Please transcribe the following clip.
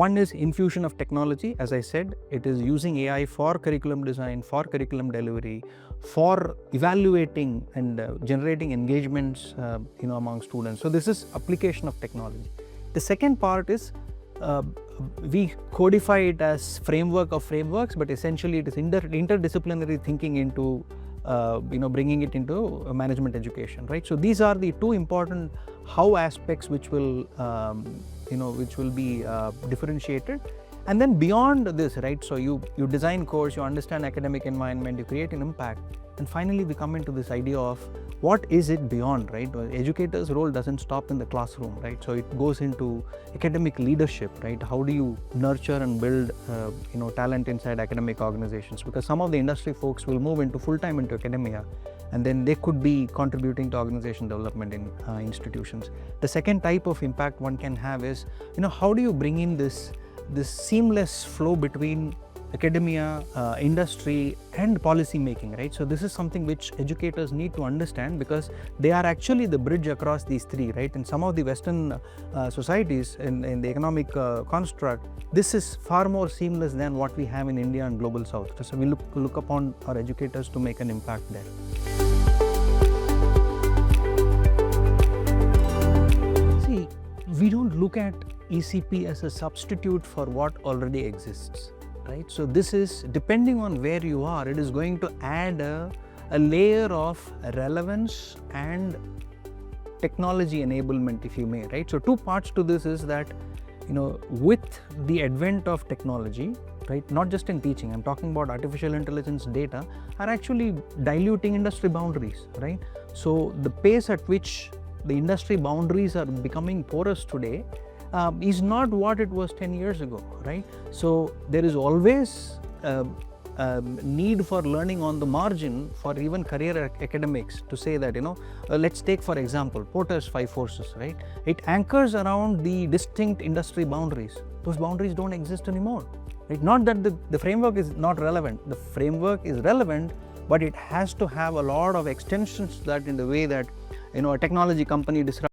One is infusion of technology. As I said, it is using AI for curriculum design, for curriculum delivery, for evaluating and generating engagements among students. So this is application of technology. The second part is we codify it as framework of frameworks, but essentially it is interdisciplinary thinking into bringing it into management education, right? So these are the two important how aspects which will be differentiated. And then beyond this, right, so you design course, you understand academic environment, you create an impact, and finally we come into this idea of what is it beyond, right? Educator's role doesn't stop in the classroom, right? So it goes into academic leadership, right? How do you nurture and build talent inside academic organizations? Because some of the industry folks will move into full-time into academia, and then they could be contributing to organization development in institutions. The second type of impact one can have is, how do you bring in this seamless flow between academia, industry and policy making, right? So this is something which educators need to understand, because they are actually the bridge across these three, right? In some of the Western societies in the economic construct, this is far more seamless than what we have in India and Global South. So we look upon our educators to make an impact there. See, we don't look at ECP as a substitute for what already exists, right? So this is, depending on where you are, it is going to add a layer of relevance and technology enablement, if you may, right? So two parts to this is that, with the advent of technology, right, not just in teaching, I'm talking about artificial intelligence, data are actually diluting industry boundaries, right? So the pace at which the industry boundaries are becoming porous today is not what it was 10 years ago, right? So there is always need for learning on the margin for even career academics to say that, let's take for example Porter's 5 forces, right? It anchors around the distinct industry boundaries. Those boundaries don't exist anymore, right? Not that the framework is not relevant. The framework is relevant, but it has to have a lot of extensions to that, in the way that, a technology company disrupts